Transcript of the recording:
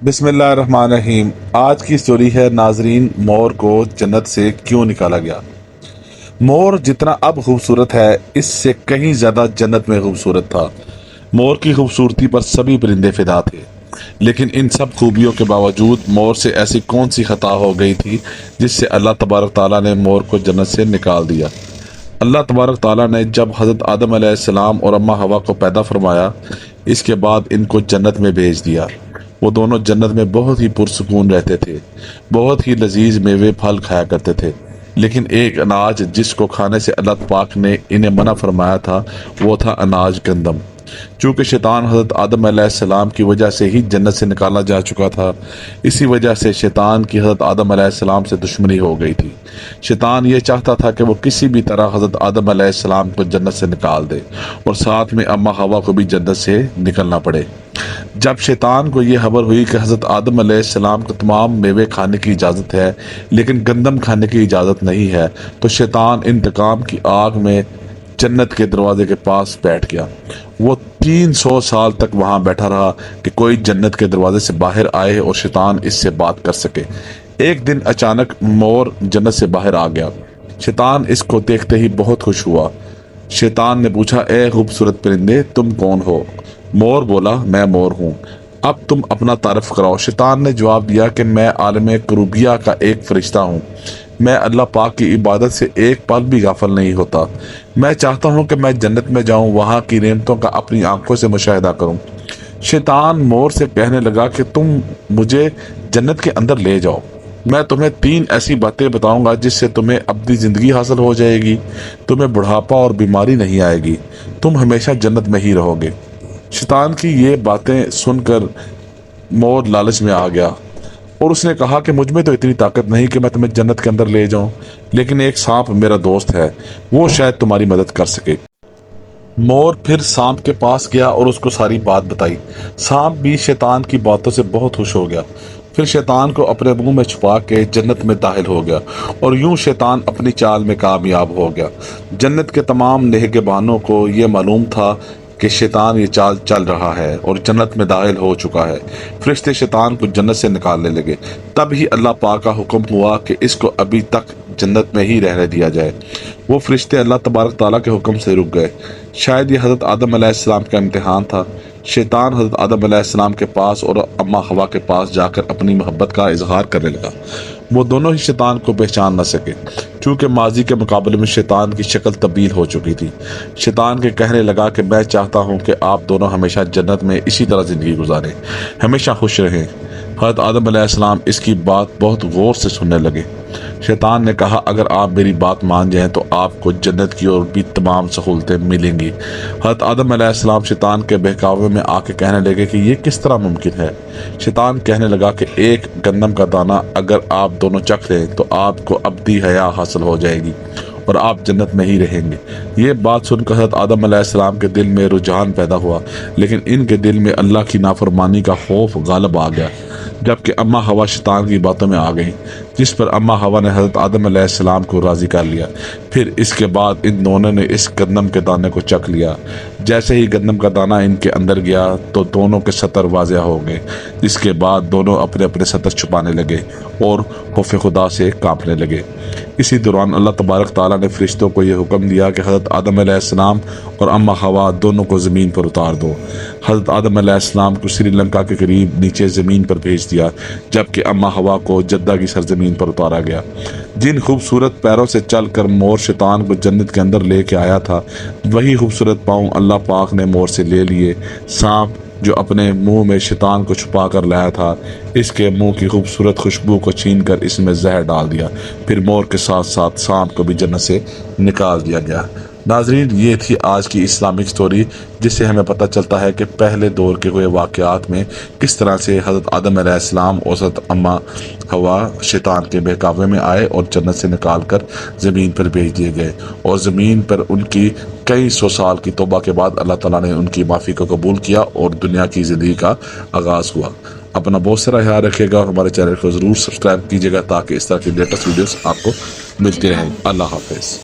بسم اللہ الرحمن الرحیم۔ آج کی سٹوری ہے ناظرین، مور کو جنت سے کیوں نکالا گیا۔ مور جتنا اب خوبصورت ہے اس سے کہیں زیادہ جنت میں خوبصورت تھا۔ مور کی خوبصورتی پر سبھی پرندے فدا تھے، لیکن ان سب خوبیوں کے باوجود مور سے ایسی کون سی خطا ہو گئی تھی جس سے اللہ تبارک تعالیٰ نے مور کو جنت سے نکال دیا۔ اللہ تبارک تعالیٰ نے جب حضرت آدم علیہ السلام اور اماں حوا کو پیدا فرمایا، اس کے بعد ان کو جنت میں بھیج دیا۔ وہ دونوں جنت میں بہت ہی پرسکون رہتے تھے، بہت ہی لذیذ میوے پھل کھایا کرتے تھے، لیکن ایک اناج جس کو کھانے سے اللہ پاک نے انہیں منع فرمایا تھا وہ تھا اناج گندم۔ چونکہ شیطان حضرت آدم علیہ السلام کی وجہ سے ہی جنت سے نکالا جا چکا تھا، اسی وجہ سے شیطان کی حضرت آدم علیہ السلام سے دشمنی ہو گئی تھی۔ شیطان یہ چاہتا تھا کہ وہ کسی بھی طرح حضرت آدم علیہ السلام کو جنت سے نکال دے اور ساتھ میں اماں حوا کو بھی جنت سے نکلنا پڑے۔ جب شیطان کو یہ خبر ہوئی کہ حضرت آدم علیہ السلام کو تمام میوے کھانے کی اجازت ہے لیکن گندم کھانے کی اجازت نہیں ہے، تو شیطان انتقام کی آگ میں جنت کے دروازے کے پاس بیٹھ گیا۔ وہ 300 سال تک وہاں بیٹھا رہا کہ کوئی جنت کے دروازے سے باہر آئے اور شیطان اس سے بات کر سکے۔ ایک دن اچانک مور جنت سے باہر آ گیا۔ شیطان اس کو دیکھتے ہی بہت خوش ہوا۔ شیطان نے پوچھا، اے خوبصورت پرندے، تم کون ہو؟ مور بولا، میں مور ہوں، اب تم اپنا تعارف کراؤ۔ شیطان نے جواب دیا کہ میں عالم کروبیہ کا ایک فرشتہ ہوں، میں اللہ پاک کی عبادت سے ایک پل بھی غافل نہیں ہوتا۔ میں چاہتا ہوں کہ میں جنت میں جاؤں، وہاں کی نعمتوں کا اپنی آنکھوں سے مشاہدہ کروں۔ شیطان مور سے کہنے لگا کہ تم مجھے جنت کے اندر لے جاؤ، میں تمہیں 3 ایسی باتیں بتاؤں گا جس سے تمہیں ابدی زندگی حاصل ہو جائے گی، تمہیں بڑھاپا اور بیماری نہیں آئے گی، تم ہمیشہ جنت میں ہی رہو گے۔ شیطان کی یہ باتیں سن کر مور لالچ میں آ گیا اور اس نے کہا کہ مجھ میں تو اتنی طاقت نہیں کہ میں تمہیں جنت کے اندر لے جاؤں، لیکن ایک سانپ میرا دوست ہے، وہ شاید تمہاری مدد کر سکے۔ مور پھر سانپ کے پاس گیا اور اس کو ساری بات بتائی۔ سانپ بھی شیطان کی باتوں سے بہت خوش ہو گیا، پھر شیطان کو اپنے منہ میں چھپا کے جنت میں داخل ہو گیا اور یوں شیطان اپنی چال میں کامیاب ہو گیا۔ جنت کے تمام نگہبانوں کو یہ معلوم تھا کہ شیطان یہ چال چل رہا ہے اور جنت میں داخل ہو چکا ہے۔ فرشتے شیطان کو جنت سے نکالنے لگے، تب ہی اللہ پاک کا حکم ہوا کہ اس کو ابھی تک جنت میں ہی رہنے دیا جائے۔ وہ فرشتے اللہ تبارک تعالیٰ کے حکم سے رک گئے۔ شاید یہ حضرت آدم علیہ السلام کا امتحان تھا۔ شیطان حضرت آدم علیہ السلام کے پاس اور اماں حوا کے پاس جا کر اپنی محبت کا اظہار کرنے لگا۔ وہ دونوں ہی شیطان کو پہچان نہ سکے، چونکہ ماضی کے مقابلے میں شیطان کی شکل تبدیل ہو چکی تھی۔ شیطان کے کہنے لگا کہ میں چاہتا ہوں کہ آپ دونوں ہمیشہ جنت میں اسی طرح زندگی گزاریں، ہمیشہ خوش رہیں۔ حضرت آدم علیہ السلام اس کی بات بہت غور سے سننے لگے۔ شیطان نے کہا، اگر آپ میری بات مان جائیں تو آپ کو جنت کی اور بھی تمام سہولتیں ملیں گی۔ حضرت آدم علیہ السلام شیطان کے بہکاوے میں آ کے کہنے لگے کہ یہ کس طرح ممکن ہے؟ شیطان کہنے لگا کہ ایک گندم کا دانہ اگر آپ دونوں چکھ لیں تو آپ کو ابدی حیا حاصل ہو جائے گی اور آپ جنت میں ہی رہیں گے۔ یہ بات سن کر حضرت آدم علیہ السلام کے دل میں رجحان پیدا ہوا، لیکن ان کے دل میں اللہ کی نافرمانی کا خوف غالب آ گیا، جبکہ اماں حوا شیطان کی باتوں میں آ گئیں، جس پر اماں حوا نے حضرت آدم علیہ السلام کو راضی کر لیا۔ پھر اس کے بعد ان دونوں نے اس گندم کے دانے کو چکھ لیا۔ جیسے ہی گندم کا دانہ ان کے اندر گیا تو دونوں کے سطر واضح ہو گئے، جس کے بعد دونوں اپنے اپنے سطر چھپانے لگے اور خوف خدا سے کانپنے لگے۔ اسی دوران اللہ تبارک تعالیٰ نے فرشتوں کو یہ حکم دیا کہ حضرت آدم علیہ السلام اور اماں حوا دونوں کو زمین پر اتار دو۔ حضرت آدم علیہ السلام کو سری لنکا کے قریب نیچے زمین پر بھیج دیا، جبکہ اماں حوا کو جدہ کی سرزمین پر اتارا گیا۔ جن خوبصورت پیروں سے چل کر مور شیطان کو جنت کے اندر لے کے آیا تھا، وہی خوبصورت پاؤں اللہ پاک نے مور سے لے لیے۔ سانپ جو اپنے منہ میں شیطان کو چھپا کر لایا تھا، اس کے منہ کی خوبصورت خوشبو کو چھین کر اس میں زہر ڈال دیا، پھر مور کے ساتھ ساتھ سانپ کو بھی جنت سے نکال دیا گیا۔ ناظرین، یہ تھی آج کی اسلامک سٹوری، جس سے ہمیں پتہ چلتا ہے کہ پہلے دور کے ہوئے واقعات میں کس طرح سے حضرت آدم علیہ السلام اور حضرت اماں حوا شیطان کے بہکاوے میں آئے اور جنت سے نکال کر زمین پر بھیج دیے گئے، اور زمین پر ان کی کئی سو سال کی توبہ کے بعد اللہ تعالیٰ نے ان کی معافی کو قبول کیا اور دنیا کی زندگی کا آغاز ہوا۔ اپنا بہت سارا خیال رکھیے گا اور ہمارے چینل کو ضرور سبسکرائب کیجیے گا تاکہ اس طرح کی لیٹسٹ ویڈیوز آپ کو ملتی رہیں۔ اللہ حافظ۔